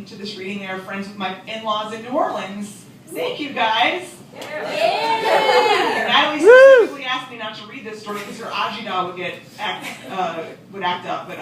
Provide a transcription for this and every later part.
to this reading. They are friends with my in-laws in New Orleans. Thank you, guys. Yeah. Natalie specifically asked me not to read this story because her Ajida would act up, but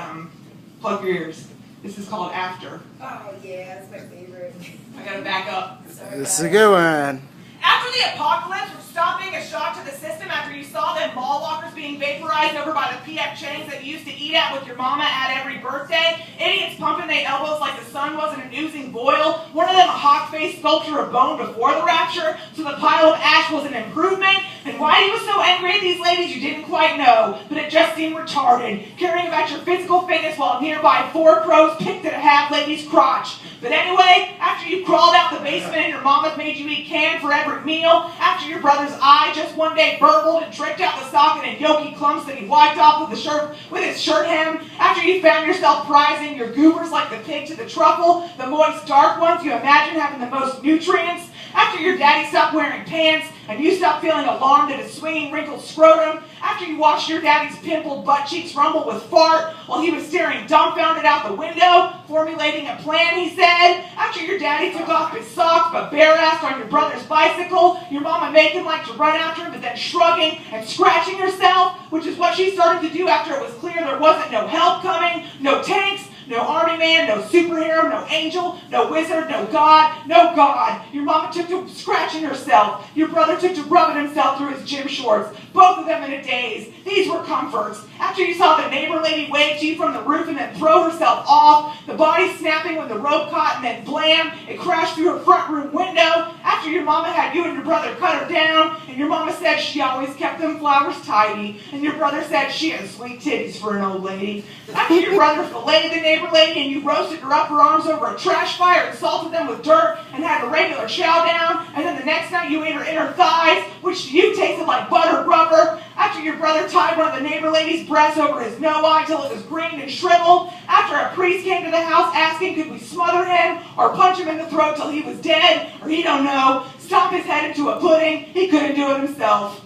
plug your ears. This is called After. Oh yeah, that's my favorite. I gotta back up. This is a good one. After the apocalypse, stop being a shock to the system after you saw them mall walkers being vaporized over by the PF Chang's that you used to eat at with your mama at every birthday. Idiots pumping their elbows like the sun wasn't an oozing boil. One of them a hawk-faced sculpture of bone before the rapture, so the pile of ash was an improvement. And why he was so angry at these ladies you didn't quite know, but it just seemed retarded, caring about your physical fitness while nearby 4 crows picked at a half-lady's crotch. But anyway, after you crawled out the basement and your mama made you eat canned for every meal, after your brother's eye just one day burbled and tricked out the socket in yolky clumps that he wiped off with his shirt hem, after you found yourself prizing your goobers like the pig to the truffle, the moist dark ones you imagine having the most nutrients, after your daddy stopped wearing pants and you stopped feeling alarmed at his swinging wrinkled scrotum, after you watched your daddy's pimpled butt cheeks rumble with fart while he was staring dumbfounded out the window, formulating a plan, he said, after your daddy took off his socks but bare-assed on your brother's bicycle, your mama making like to run after him but then shrugging and scratching herself, which is what she started to do after it was clear there wasn't no help coming, no tanks, no army man, no superhero, no angel, no wizard, no God, no God. Your mama took to scratching herself. Your brother took to rubbing himself through his gym shorts. Both of them in a daze. These were comforts. After you saw the neighbor lady wave to you from the roof and then throw herself off, the body snapping when the rope caught and then blam, it crashed through her front room window. After your mama had you and your brother cut her down, and your mama said she always kept them flowers tidy, and your brother said she had sweet titties for an old lady. After your brother filleted the neighbor lady and you roasted her upper arms over a trash fire and salted them with dirt and had a regular chow down, and then the next night you ate her inner thighs, which to you tasted like buttered rubber. After your brother tied one of the neighbor lady's breasts over his no eye till it was green and shriveled. After a priest came to the house asking could we smother him or punch him in the throat till he was dead, or he don't know, stomp his head into a pudding, he couldn't do it himself.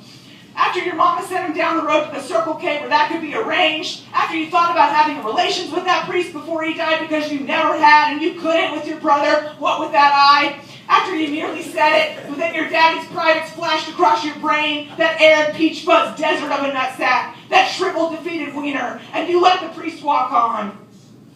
After your mama sent him down the road to the Circle K where that could be arranged, after you thought about having relations with that priest before he died because you never had and you couldn't with your brother, what with that eye, after you merely said it, but then your daddy's privates flashed across your brain, that arid peach fuzz desert of a nutsack, that shriveled defeated wiener, and you let the priest walk on.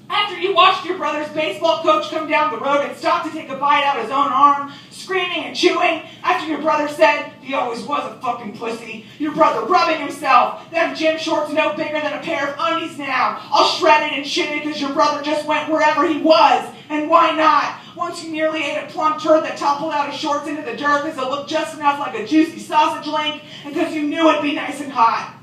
After you watched your brother's baseball coach come down the road and stop to take a bite out of his own arm, screaming and chewing, after your brother said he always was a fucking pussy, your brother rubbing himself, them gym shorts no bigger than a pair of undies now, all shredded and shitty because your brother just went wherever he was, and why not? Once you nearly ate a plump turd that toppled out his shorts into the dirt because it looked just enough like a juicy sausage link, and because you knew it'd be nice and hot.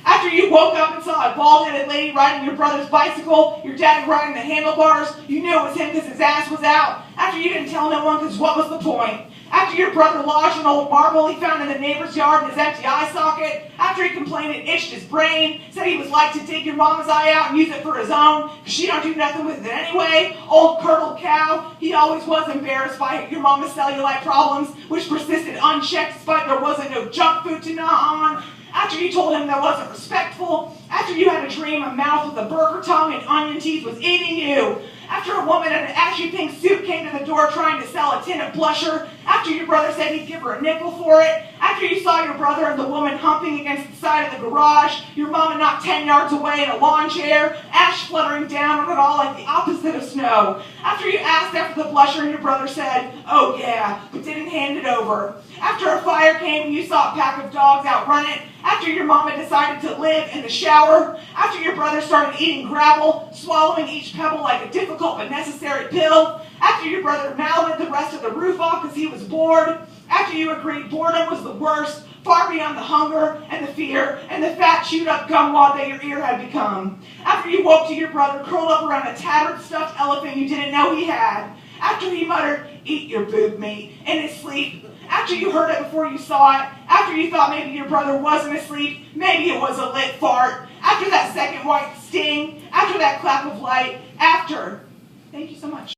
After you woke up and saw a bald-headed lady riding your brother's bicycle, your daddy riding the handlebars, you knew it was him because his ass was out. After you didn't tell no one because what was the point? After your brother lodged an old marble he found in the neighbor's yard in his empty eye socket, after he complained it itched his brain, said he was like to take your mama's eye out and use it for his own, because she don't do nothing with it anyway, old curdled cow, he always was embarrassed by your mama's cellulite problems, which persisted unchecked despite there wasn't no junk food to gnaw on. After you told him that wasn't respectful, after you had a dream a mouth with a burger tongue and onion teeth was eating you, after a woman in an ashy pink suit came to the door trying to sell a tin of blusher, after your brother said he'd give her a nickel for it, after you saw your brother and the woman humping against the side of the garage, your mama knocked 10 yards away in a lawn chair, ash fluttering down on it all like the opposite of snow, after you asked after the blusher and your brother said, oh yeah, but didn't hand it over, after a fire came and you saw a pack of dogs outrun it, after your mama decided to live in the shower, after your brother started eating gravel, swallowing each pebble like a difficult but necessary pill, after your brother mouthed the rest of the roof off because he was bored, after you agreed boredom was the worst, far beyond the hunger and the fear and the fat chewed up gum wad that your ear had become, after you woke to your brother curled up around a tattered stuffed elephant you didn't know he had, after he muttered, eat your boob meat, in his sleep, after you heard it before you saw it, after you thought maybe your brother wasn't asleep, maybe it was a lit fart, after that second white sting, after that clap of light, after. Thank you so much.